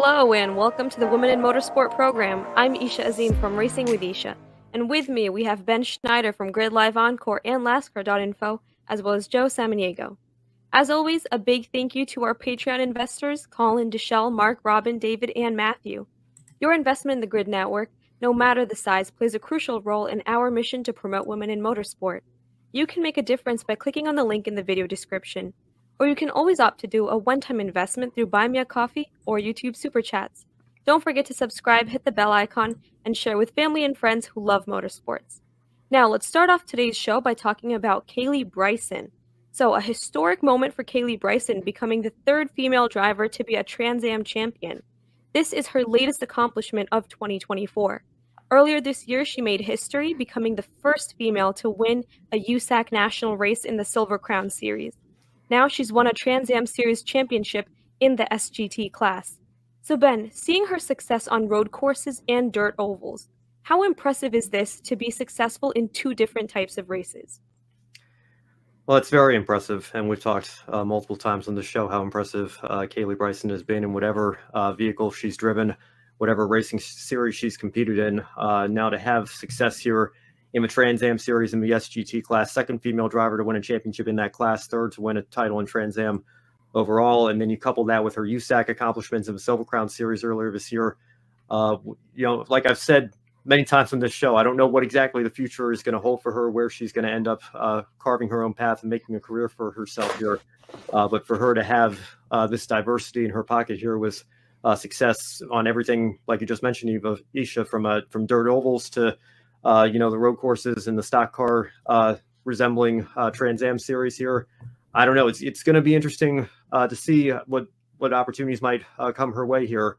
Hello and welcome to the Women in Motorsport program. I'm Isha Azim from Racing with Isha, and with me we have Ben Schneider from Grid Live Encore and LASCAR.info, as well as Joe Samaniego. As always, a big thank you to our Patreon investors, Colin, Deshelle, Mark, Robin, David, and Matthew. Your investment in the Grid Network, no matter the size, plays a crucial role in our mission to promote women in motorsport. You can make a difference by clicking on the link in the video description, or you can always opt to do a one-time investment through Buy Me a Coffee or YouTube Super Chats. Don't forget to subscribe, hit the bell icon, and share with family and friends who love motorsports. Now, let's start off today's show by talking about Kaylee Bryson. So, a historic moment for Kaylee Bryson, becoming the third female driver to be a Trans Am champion. This is her latest accomplishment of 2024. Earlier this year, she made history, becoming the first female to win a USAC national race in the Silver Crown Series. Now she's won a Trans Am Series championship in the SGT class. So Ben, seeing her success on road courses and dirt ovals, how impressive is this to be successful in two different types of races? Well, it's very impressive, and we've talked multiple times on the show how impressive Kaylee Bryson has been in whatever vehicle she's driven, whatever racing series she's competed in. Now to have success here in the Trans Am Series in the SGT class, second female driver to win a championship in that class, third to win a title in Trans Am overall, and then you couple that with her USAC accomplishments in the Silver Crown Series earlier this year. Like I've said many times on this show, I don't know what exactly the future is going to hold for her, where she's going to end up carving her own path and making a career for herself here. But for her to have this diversity in her pocket here with success on everything, like you just mentioned, Isha, from dirt ovals to the road courses and the stock car resembling Trans Am Series here. I don't know. It's going to be interesting to see what opportunities might come her way here.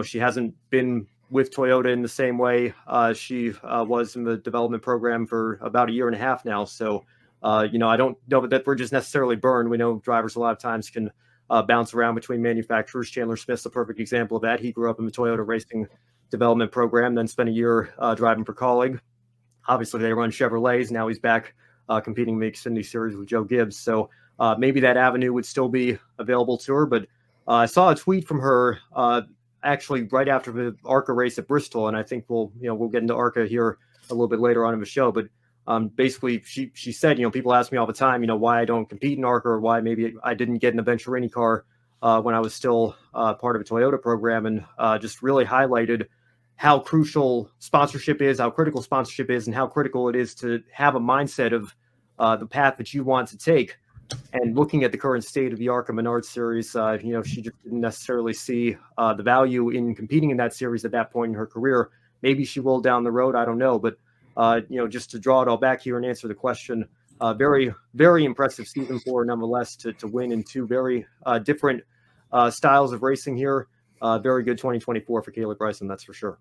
She hasn't been with Toyota in the same way she was in the development program for about a year and a half now. So, I don't know that we're just necessarily burned. We know drivers a lot of times can bounce around between manufacturers. Chandler Smith's a perfect example of that. He grew up in the Toyota racing development program, then spent a year driving for Colleague. Obviously, they run Chevrolets. Now he's back competing in the Xfinity Series with Joe Gibbs. So maybe that avenue would still be available to her. But I saw a tweet from her actually right after the ARCA race at Bristol, and I think we'll get into ARCA here a little bit later on in the show. But basically, she said, people ask me all the time, why I don't compete in ARCA or why maybe I didn't get in a Venturini car when I was still part of a Toyota program, and just really highlighted how crucial sponsorship is, how critical sponsorship is, and how critical it is to have a mindset of the path that you want to take. And looking at the current state of the ARCA Menards Series, she just didn't necessarily see the value in competing in that series at that point in her career. Maybe she will down the road. I don't know. But, just to draw it all back here and answer the question, very, very impressive season for her nonetheless to win in two very different styles of racing here. Very good 2024 for Kaylee Bryson, that's for sure.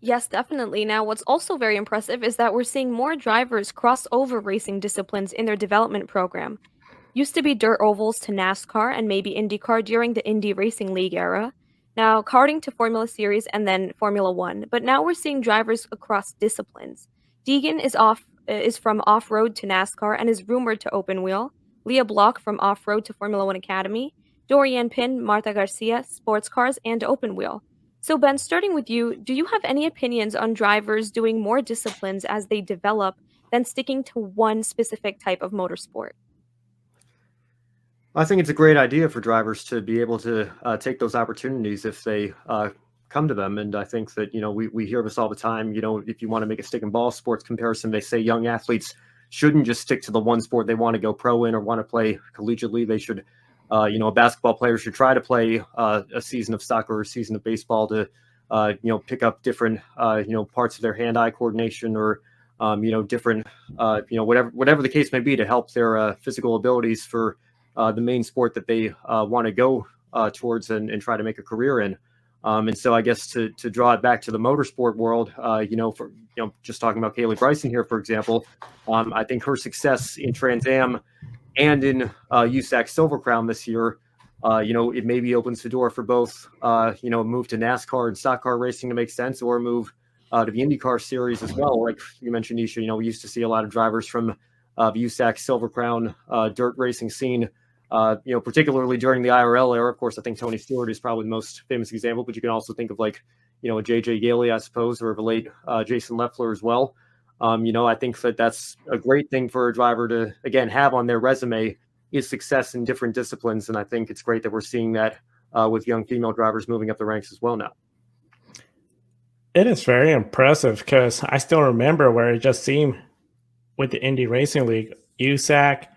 Yes, definitely. Now, what's also very impressive is that we're seeing more drivers cross over racing disciplines in their development program. Used to be dirt ovals to NASCAR and maybe IndyCar during the Indy Racing League era. Now, karting to Formula Series and then Formula One. But now we're seeing drivers across disciplines. Deegan is from off-road to NASCAR and is rumored to open wheel. Leah Block from off-road to Formula One Academy. Dorianne Pin, Marta Garcia, sports cars, and open wheel. So Ben, starting with you, do you have any opinions on drivers doing more disciplines as they develop than sticking to one specific type of motorsport? I think it's a great idea for drivers to be able to take those opportunities if they come to them. And I think that, we hear this all the time. If you want to make a stick and ball sports comparison, they say young athletes shouldn't just stick to the one sport they want to go pro in or want to play collegiately. They should a basketball player should try to play a season of soccer or a season of baseball to, pick up different, parts of their hand-eye coordination or, different, whatever the case may be to help their physical abilities for the main sport that they want to go towards and try to make a career in. And so I guess to draw it back to the motorsport world, just talking about Kaylee Bryson here, for example, I think her success in Trans Am and in USAC Silver Crown this year, it maybe opens the door for both, move to NASCAR and stock car racing to make sense, or move to the IndyCar series as well. Like you mentioned, Isha, we used to see a lot of drivers from the USAC Silver Crown dirt racing scene Particularly during the IRL era. Of course, I think Tony Stewart is probably the most famous example, but you can also think of like, a JJ Gailey, I suppose, or the late Jason Leffler as well. I think that's a great thing for a driver to, again, have on their resume is success in different disciplines. And I think it's great that we're seeing that with young female drivers moving up the ranks as well now. It is very impressive because I still remember where it just seemed with the Indy Racing League, USAC,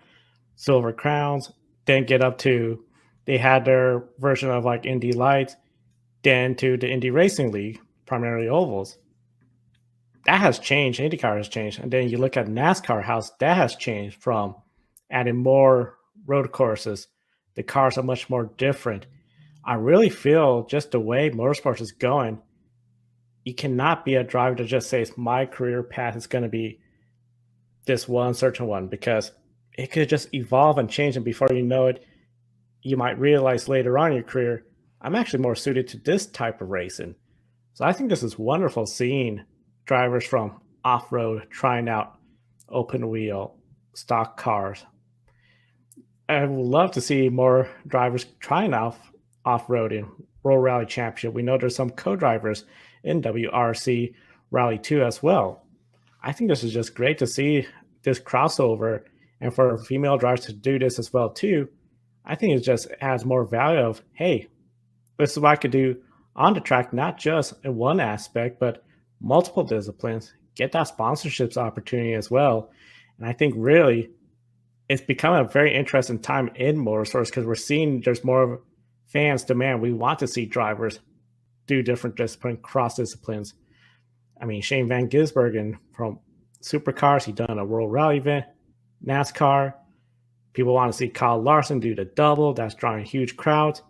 Silver Crowns, then get up to, they had their version of like Indy Lights, then to the Indy Racing League, primarily ovals. That has changed. IndyCar has changed. And then you look at NASCAR, how that has changed from adding more road courses. The cars are much more different. I really feel just the way motorsports is going, you cannot be a driver that just says my career path is going to be this one certain one, because it could just evolve and change. And before you know it, you might realize later on in your career, I'm actually more suited to this type of racing. So I think this is wonderful seeing drivers from off-road trying out open wheel stock cars. I would love to see more drivers trying out off-road in World Rally Championship. We know there's some co-drivers in WRC Rally 2 as well. I think this is just great to see this crossover, and for female drivers to do this as well too. I think it just adds more value of, hey, this is what I could do on the track, not just in one aspect, but multiple disciplines, get that sponsorships opportunity as well. And I think really it's become a very interesting time in motorsports because we're seeing there's more fans demand. We want to see drivers do different disciplines, cross disciplines. I mean, Shane Van Gisbergen from Supercars, he done a World Rally event, NASCAR. People want to see Kyle Larson do the double. That's drawing huge crowds.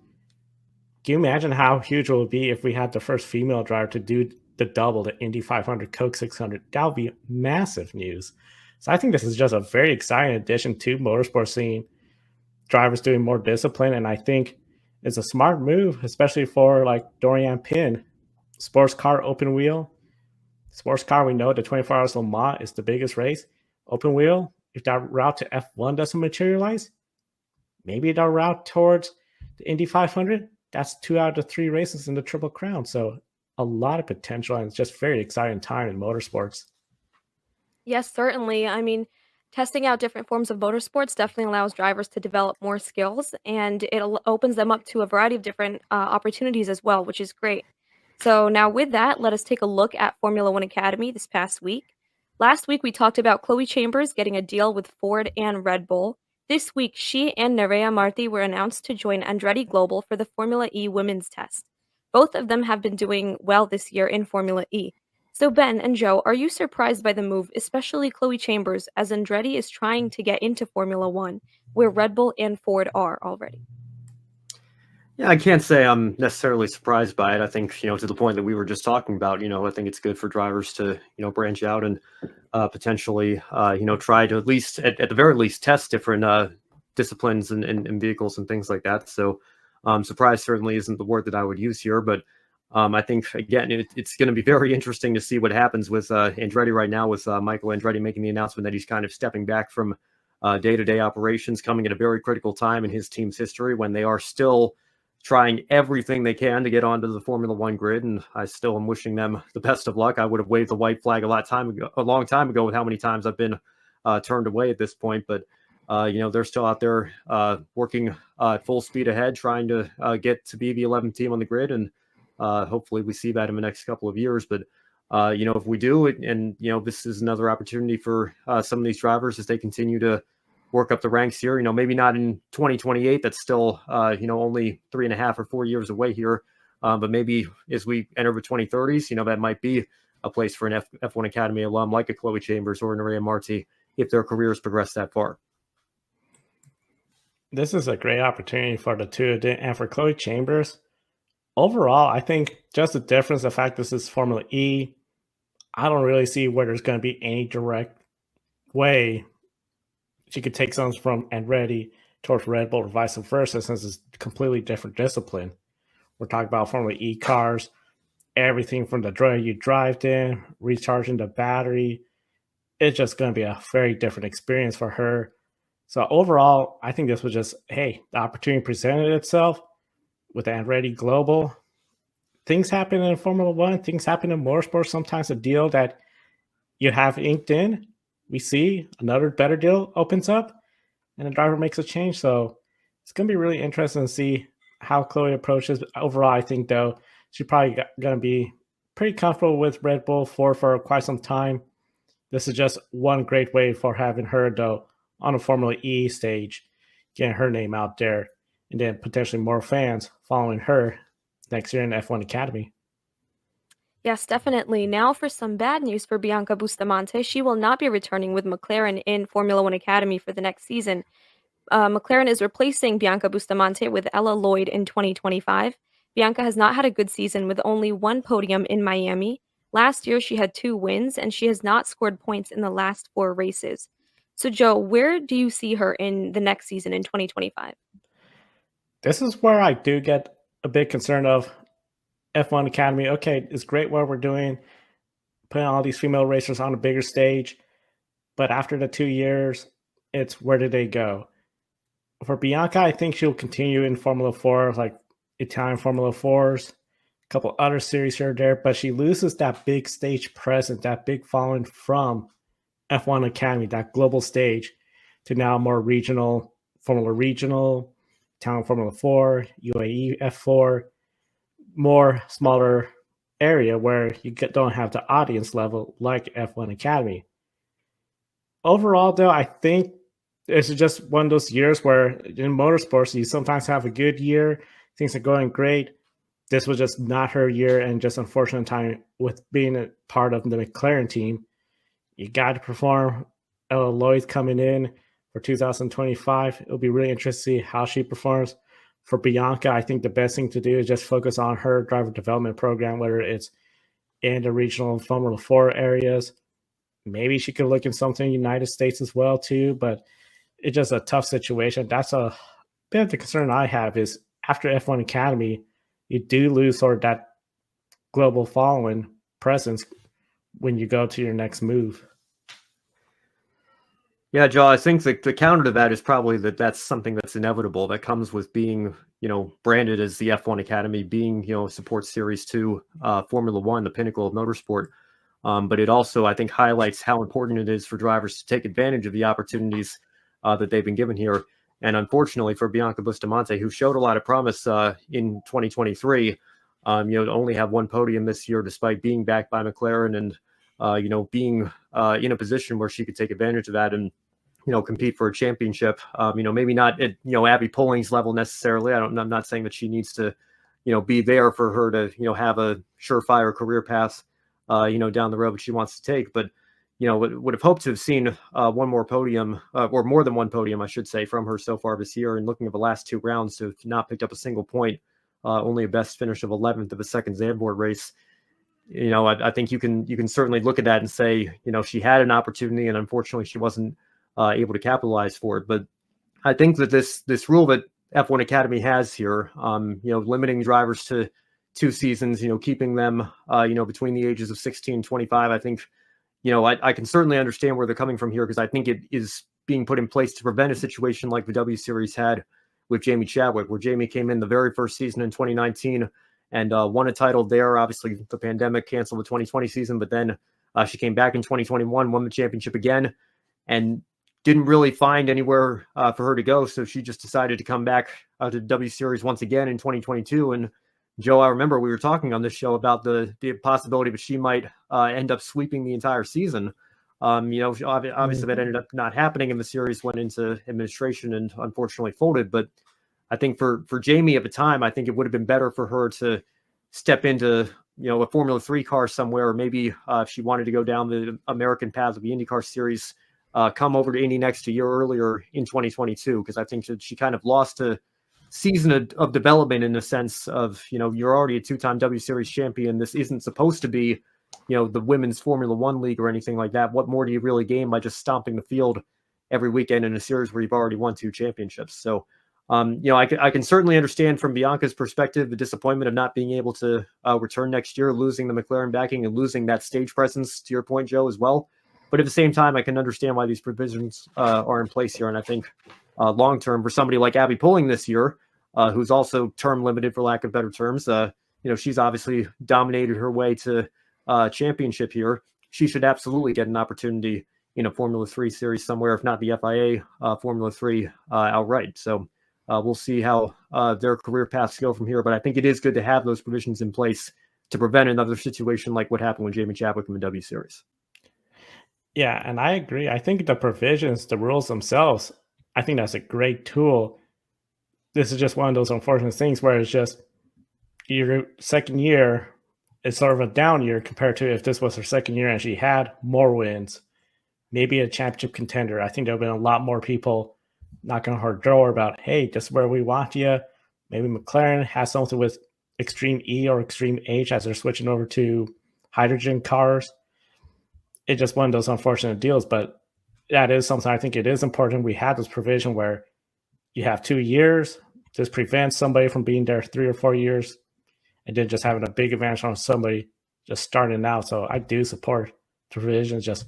Can you imagine how huge it would be if we had the first female driver to do the double, the Indy 500, Coke 600? That would be massive news. So I think this is just a very exciting addition to motorsport scene. Drivers doing more discipline, and I think it's a smart move, especially for like Dorian Pin, sports car open wheel. Sports car, we know the 24 Hours Le Mans is the biggest race. Open wheel, if that route to F1 doesn't materialize, maybe that route towards the Indy 500, that's 2 out of 3 races in the Triple Crown. So a lot of potential, and it's just very exciting time in motorsports. Yes, certainly. I mean, testing out different forms of motorsports definitely allows drivers to develop more skills, and it opens them up to a variety of different opportunities as well, which is great. So now with that, let us take a look at Formula One Academy this past week. Last week, we talked about Chloe Chambers getting a deal with Ford and Red Bull. This week, she and Nerea Marti were announced to join Andretti Global for the Formula E Women's Test. Both of them have been doing well this year in Formula E. So Ben and Joe, are you surprised by the move, especially Chloe Chambers, as Andretti is trying to get into Formula One, where Red Bull and Ford are already? Yeah, I can't say I'm necessarily surprised by it. I think, to the point that we were just talking about, I think it's good for drivers to, branch out and potentially, try to at least, at the very least, test different disciplines and vehicles and things like that. So surprise certainly isn't the word that I would use here, but I think, again, it's going to be very interesting to see what happens with Andretti right now, with Michael Andretti making the announcement that he's kind of stepping back from day-to-day operations, coming at a very critical time in his team's history when they are still trying everything they can to get onto the Formula One grid. And I still am wishing them the best of luck. I would have waved the white flag a long time ago with how many times I've been turned away at this point. But, they're still out there working full speed ahead, trying to get to be the 11th team on the grid. And hopefully we see that in the next couple of years. But, if we do, and, this is another opportunity for some of these drivers as they continue to work up the ranks here, maybe not in 2028. That's still, only 3.5 or 4 years away here. But maybe as we enter the 2030s, that might be a place for an F1 Academy alum like a Chloe Chambers or Nerea Marti if their careers progress that far. This is a great opportunity for the two, and for Chloe Chambers. Overall, I think just the difference, the fact this is Formula E, I don't really see where there's going to be any direct way she could take something from Andretti towards Red Bull or vice versa, since it's a completely different discipline. We're talking about Formula E cars, everything from the drone you drive in, recharging the battery. It's just going to be a very different experience for her. So overall, I think this was just, hey, the opportunity presented itself with Andretti Global. Things happen in Formula One, things happen in motorsport. Sometimes a deal that you have inked in, we see another better deal opens up and the driver makes a change. So it's going to be really interesting to see how Chloe approaches. Overall, I think, though, she's probably going to be pretty comfortable with Red Bull for quite some time. This is just one great way for having her, though, on a Formula E stage, getting her name out there, and then potentially more fans following her next year in the F1 Academy. Yes, definitely. Now for some bad news for Bianca Bustamante. She will not be returning with McLaren in Formula One Academy for the next season. McLaren is replacing Bianca Bustamante with Ella Lloyd in 2025. Bianca has not had a good season with only one podium in Miami. Last year, she had 2 wins, and she has not scored points in the last 4 races. So, Joe, where do you see her in the next season in 2025? This is where I do get a bit concerned of F1 Academy. Okay, it's great what we're doing, putting all these female racers on a bigger stage. But after the 2 years, it's where did they go? For Bianca, I think she'll continue in Formula 4, like Italian Formula 4s, a couple other series here or there, but she loses that big stage presence, that big following from F1 Academy, that global stage, to now more regional, Italian Formula 4, UAE F4, more smaller area where you don't have the audience level like F1 Academy. Overall, though, I think it's just one of those years where in motorsports, you sometimes have a good year, things are going great. This was just not her year, and just unfortunate time with being a part of the McLaren team. You got to perform. Ella Lloyd coming in for 2025. It'll be really interesting to see how she performs. For Bianca, I think the best thing to do is just focus on her driver development program, whether it's in the regional Formula 4 areas. Maybe she could look in something in the United States as well, too, but it's just a tough situation. That's a bit of the concern I have is after F1 Academy, you do lose sort of that global following presence when you go to your next move. Yeah, Joe, I think the counter to that is probably that's something that's inevitable that comes with being, branded as the F1 Academy, being, support series to Formula One, the pinnacle of motorsport. But it also, I think, highlights how important it is for drivers to take advantage of the opportunities that they've been given here. And unfortunately for Bianca Bustamante, who showed a lot of promise in 2023, to only have one podium this year, despite being backed by McLaren and, being in a position where she could take advantage of that and, compete for a championship. Maybe not at, Abby Pulling's level necessarily. I'm not saying that she needs to, be there for her to, have a surefire career path, down the road she wants to take. But, would have hoped to have seen one more podium or more than one podium, I should say, from her so far this year. And looking at the last 2 rounds, to have not picked up a single point, only a best finish of 11th of a second Zandvoort race. I think you can certainly look at that and say, she had an opportunity and unfortunately she wasn't able to capitalize for it. But I think that this rule that F1 Academy has here, limiting drivers to 2 seasons, keeping them, between the ages of 16 and 25, I think, I can certainly understand where they're coming from here, because I think it is being put in place to prevent a situation like the W Series had with Jamie Chadwick, where Jamie came in the very first season in 2019 and won a title there. Obviously, the pandemic canceled the 2020 season, but then she came back in 2021, won the championship again, and didn't really find anywhere for her to go. So she just decided to come back to the W Series once again in 2022. And Joe, I remember we were talking on this show about the possibility that she might end up sweeping the entire season. Obviously that ended up not happening, and the series went into administration and unfortunately folded. But I think for Jamie at the time, I think it would have been better for her to step into, a Formula 3 car somewhere, or maybe if she wanted to go down the American path of the IndyCar series, come over to Indy next a year earlier in 2022, because I think that she kind of lost a season of development in the sense of, you're already a 2-time W Series champion. This isn't supposed to be, the women's Formula One league or anything like that. What more do you really gain by just stomping the field every weekend in a series where you've already won 2 championships? So, I can certainly understand from Bianca's perspective the disappointment of not being able to return next year, losing the McLaren backing and losing that stage presence, to your point, Joe, as well. But at the same time, I can understand why these provisions are in place here. And I think long term for somebody like Abby Pulling this year, who's also term limited for lack of better terms, she's obviously dominated her way to championship here. She should absolutely get an opportunity in a Formula 3 series somewhere, if not the FIA Formula 3 outright. So we'll see how their career paths go from here. But I think it is good to have those provisions in place to prevent another situation like what happened with Jamie Chadwick in the W Series. Yeah, and I agree. I think the provisions, the rules themselves, I think that's a great tool. This is just one of those unfortunate things where it's just your second year is sort of a down year compared to if this was her second year and she had more wins, maybe a championship contender. I think there would have been a lot more people knocking on her door about, hey, this is where we want you. Maybe McLaren has something with Extreme E or Extreme H as they're switching over to hydrogen cars. It's just one of those unfortunate deals, but that is something I think it is important. We have this provision where you have 2 years. This prevents somebody from being there 3 or 4 years and then just having a big advantage on somebody just starting out. So I do support the provisions, just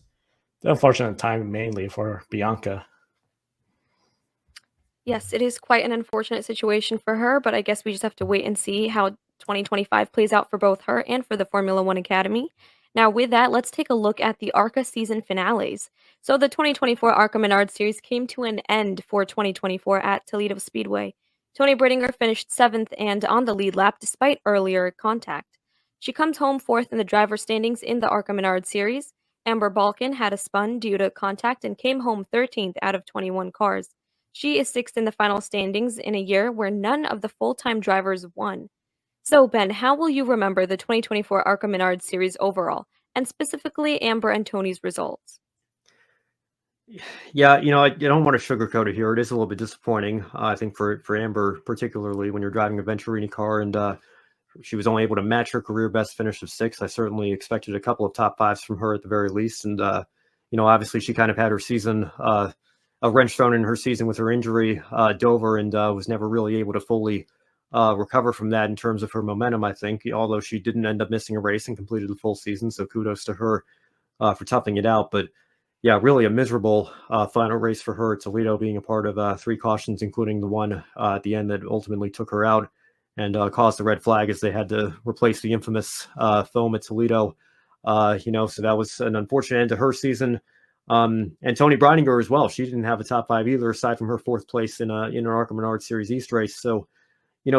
the unfortunate time mainly for Bianca. Yes, it is quite an unfortunate situation for her, but I guess we just have to wait and see how 2025 plays out for both her and for the Formula One Academy. Now, with that, let's take a look at the ARCA season finales. So, the 2024 ARCA Menards Series came to an end for 2024 at Toledo Speedway. Toni Breidinger finished 7th and on the lead lap despite earlier contact. She comes home 4th in the driver standings in the ARCA Menards Series. Amber Balcaen had a spun due to contact and came home 13th out of 21 cars. She is 6th in the final standings in a year where none of the full-time drivers won. So, Ben, how will you remember the 2024 ARCA Menards Series overall, and specifically Amber and Toni's results? Yeah, I don't want to sugarcoat it here. It is a little bit disappointing, I think, for Amber, particularly when you're driving a Venturini car, and she was only able to match her career best finish of 6th. I certainly expected a couple of top 5s from her at the very least, and obviously she kind of had her season, a wrench thrown in her season with her injury, Dover, and was never really able to fully recover from that in terms of her momentum, I think, although she didn't end up missing a race and completed the full season. So kudos to her for toughing it out. But yeah, really a miserable final race for her at Toledo, being a part of 3 cautions, including the one at the end that ultimately took her out and caused the red flag as they had to replace the infamous foam at Toledo. So that was an unfortunate end to her season. And Toni Breidinger as well. She didn't have a top 5 either, aside from her 4th place in an ARCA Menards Series East race. So,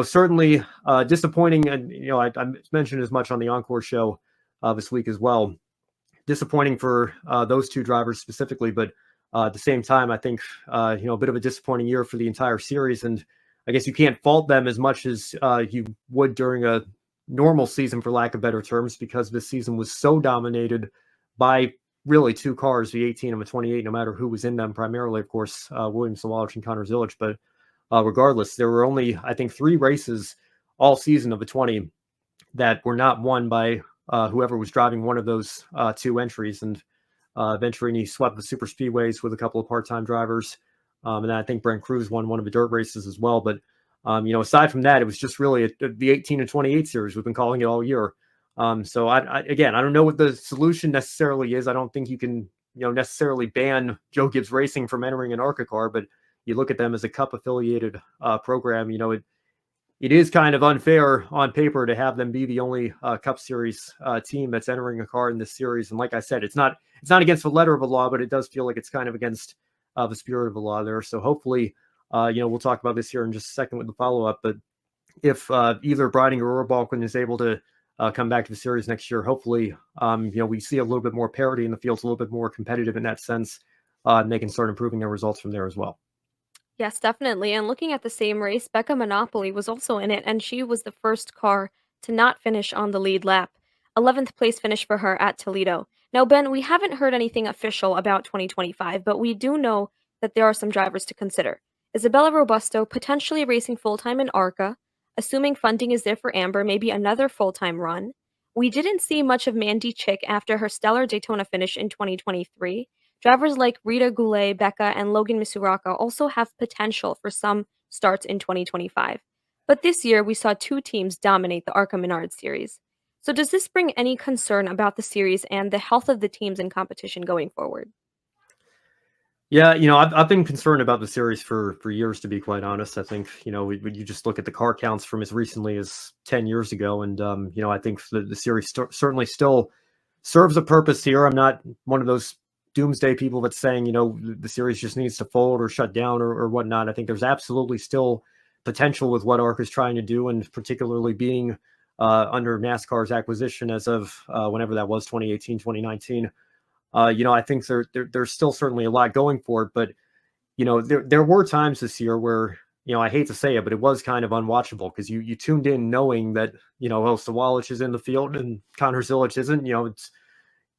certainly disappointing. And, I mentioned as much on the Encore show this week as well. Disappointing for those 2 drivers specifically, but at the same time, I think, a bit of a disappointing year for the entire series. And I guess you can't fault them as much as you would during a normal season, for lack of better terms, because this season was so dominated by really 2 cars, the 18 and the 28, no matter who was in them, primarily, of course, William Sawalich and Connor Zilic. But regardless, there were only, I think, 3 races all season of the 20 that were not won by whoever was driving one of those 2 entries. And Venturini swept the super speedways with a couple of part-time drivers. And then I think Brent Cruz won one of the dirt races as well. But, aside from that, it was just really the 18 and 28 series. We've been calling it all year. So I don't know what the solution necessarily is. I don't think you can, necessarily ban Joe Gibbs Racing from entering an ARCA car, but you look at them as a Cup affiliated program. It is kind of unfair on paper to have them be the only Cup Series team that's entering a car in this series. And like I said, it's not against the letter of the law, but it does feel like it's kind of against the spirit of the law there. So hopefully, we'll talk about this here in just a second with the follow-up. But if either Breidinger or Balcaen is able to come back to the series next year, hopefully, we see a little bit more parity in the field, a little bit more competitive in that sense, and they can start improving their results from there as well. Yes, definitely. And looking at the same race, Becca Monopoly was also in it, and she was the first car to not finish on the lead lap. 11th place finish for her at Toledo. Now, Ben, we haven't heard anything official about 2025, but we do know that there are some drivers to consider. Isabella Robusto potentially racing full-time in ARCA, assuming funding is there for Amber, maybe another full-time run. We didn't see much of Mandy Chick after her stellar Daytona finish in 2023. Drivers like Rita Goulet, Becca, and Logan Misuraka also have potential for some starts in 2025. But this year, we saw 2 teams dominate the ARCA Menards Series. So does this bring any concern about the series and the health of the teams in competition going forward? Yeah, I've been concerned about the series for years, to be quite honest. I think, when you just look at the car counts from as recently as 10 years ago, and, I think the series certainly still serves a purpose here. I'm not one of those doomsday people that's saying, the series just needs to fold or shut down or whatnot. I think there's absolutely still potential with what ARCA is trying to do, and particularly being under NASCAR's acquisition as of whenever that was, 2018, 2019. I think there's still certainly a lot going for it, but there were times this year where, I hate to say it, but it was kind of unwatchable because you tuned in knowing that, Sawalich is in the field and Connor Zilic isn't. It's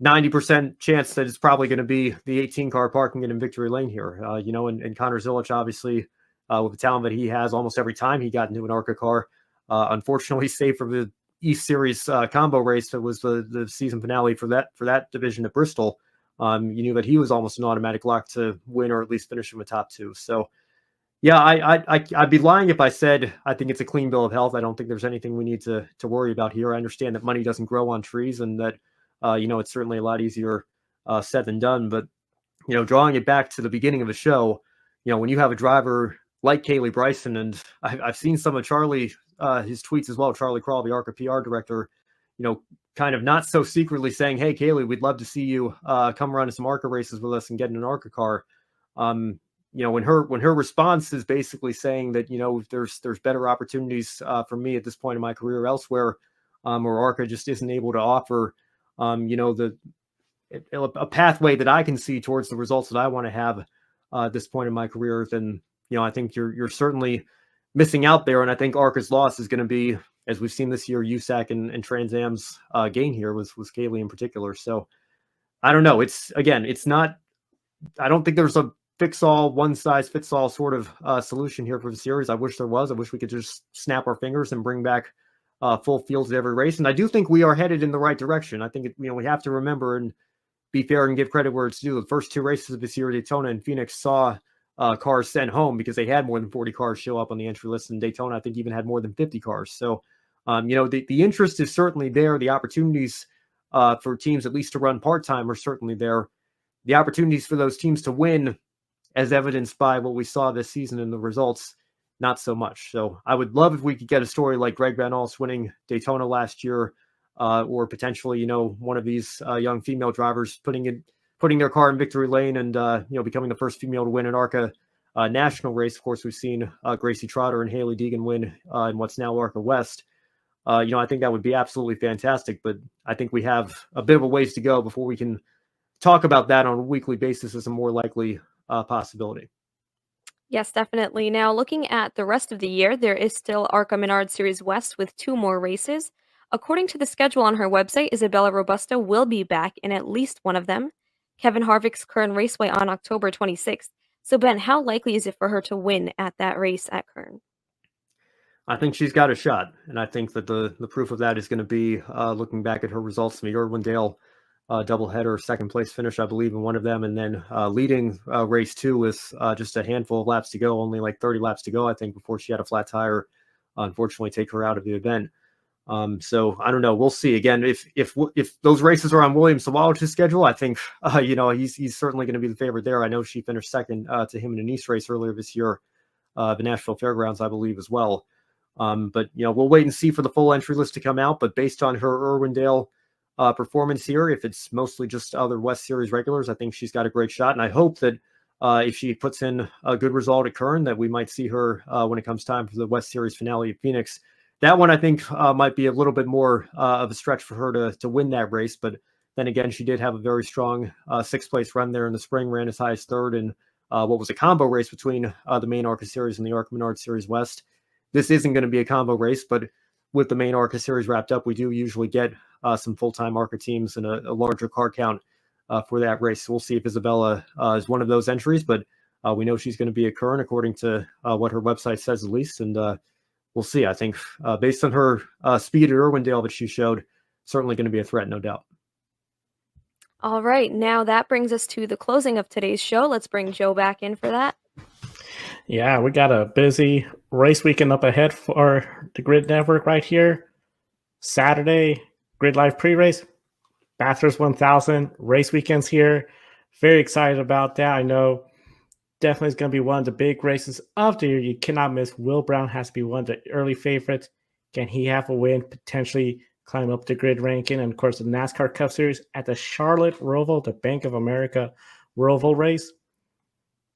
90% chance that it's probably going to be the 18 car parking it in victory lane here. And Connor Zilic, obviously, with the talent that he has, almost every time he got into an ARCA car, unfortunately, save for the East Series combo race that was the season finale for that division at Bristol. You knew that he was almost an automatic lock to win or at least finish in the top two. So, yeah, I'd be lying if I said I think it's a clean bill of health. I don't think there's anything we need to worry about here. I understand that money doesn't grow on trees, and that it's certainly a lot easier said than done. But drawing it back to the beginning of the show, when you have a driver like Kaylee Bryson, and I've seen some of Charlie his tweets as well. Charlie Crawl, the ARCA PR director, kind of not so secretly saying, "Hey, Kaylee, we'd love to see you come run some ARCA races with us and get in an ARCA car." When her response is basically saying that there's better opportunities for me at this point in my career elsewhere, or ARCA just isn't able to offer a pathway that I can see towards the results that I want to have at this point in my career, then I think you're certainly missing out there. And I think ARCA's loss is going to be, as we've seen this year, USAC and Trans Am's gain here was Kaylee in particular. So I don't know. It's not. I don't think there's a fix-all, one-size-fits-all sort of solution here for the series. I wish there was. I wish we could just snap our fingers and bring back full fields at every race. And I do think we are headed in the right direction. I think we have to remember and be fair and give credit where it's due. The first two races of this year, Daytona and Phoenix, saw cars sent home because they had more than 40 cars show up on the entry list. And Daytona, I think, even had more than 50 cars. So, the interest is certainly there. The opportunities for teams at least to run part-time are certainly there. The opportunities for those teams to win, as evidenced by what we saw this season in the results, not so much. So I would love if we could get a story like Greg Van Alst winning Daytona last year, or potentially, one of these young female drivers putting their car in victory lane and, becoming the first female to win an ARCA national race. Of course, we've seen Gracie Trotter and Haley Deegan win in what's now ARCA West. I think that would be absolutely fantastic, but I think we have a bit of a ways to go before we can talk about that on a weekly basis as a more likely possibility. Yes, definitely. Now, looking at the rest of the year, there is still ARCA Menards Series West with 2 more races. According to the schedule on her website, Isabella Robusta will be back in at least one of them. Kevin Harvick's Kern Raceway on October 26th. So, Ben, how likely is it for her to win at that race at Kern? I think she's got a shot, and I think that the proof of that is going to be looking back at her results in the Irwindale doubleheader, second place finish, I believe, in one of them, and then leading race 2 with just a handful of laps to go, only like 30 laps to go, I think, before she had a flat tire, unfortunately, take her out of the event. So I don't know. We'll see. Again, if those races are on William Sawalich's schedule, I think he's certainly going to be the favorite there. I know she finished second to him in a Nice race earlier this year, the Nashville Fairgrounds, I believe, as well. But we'll wait and see for the full entry list to come out. But based on her Irwindale performance here, if it's mostly just other West Series regulars, I think she's got a great shot. And I hope that if she puts in a good result at Kern, that we might see her when it comes time for the West Series finale at Phoenix. That one, I think, might be a little bit more of a stretch for her to win that race. But then again, she did have a very strong 6th place run there in the spring, ran as high as 3rd in what was a combo race between the main ARCA Series and the ARCA Menards Series West. This isn't going to be a combo race, but with the main ARCA Series wrapped up, we do usually get some full-time ARCA teams and a larger car count for that race. So we'll see if Isabella is one of those entries, but we know she's going to be at Kern according to what her website says at least, and we'll see. I think based on her speed at Irwindale that she showed, certainly going to be a threat, no doubt. All right, now that brings us to the closing of today's show. Let's bring Joe back in for that. Yeah, we got a busy race weekend up ahead for the Grid Network right here. Saturday, Grid Life pre-race, Bathurst 1000, race weekends here. Very excited about that. I know definitely is going to be one of the big races of the year. You cannot miss. Will Brown has to be one of the early favorites. Can he have a win, potentially climb up the grid ranking? And of course, the NASCAR Cup Series at the Charlotte Roval, the Bank of America Roval race.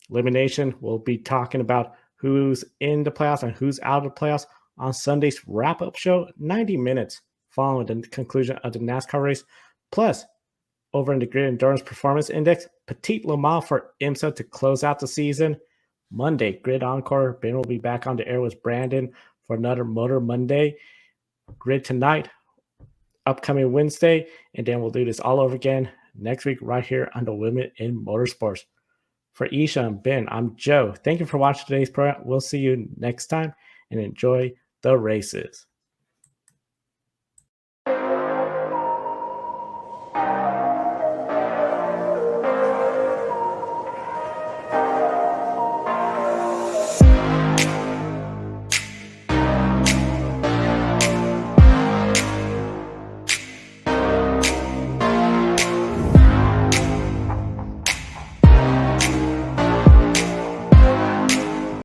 Elimination, we'll be talking about who's in the playoffs and who's out of the playoffs on Sunday's wrap-up show, 90 minutes following the conclusion of the NASCAR race. Plus, over in the Grid Endurance Performance Index, Petit Le Mans for IMSA to close out the season. Monday, Grid Encore. Ben will be back on the air with Brandon for another Motor Monday. Grid tonight, upcoming Wednesday, and then we'll do this all over again next week right here on the Women in Motorsports. For Isha and Ben, I'm Joe. Thank you for watching today's program. We'll see you next time, and enjoy the races.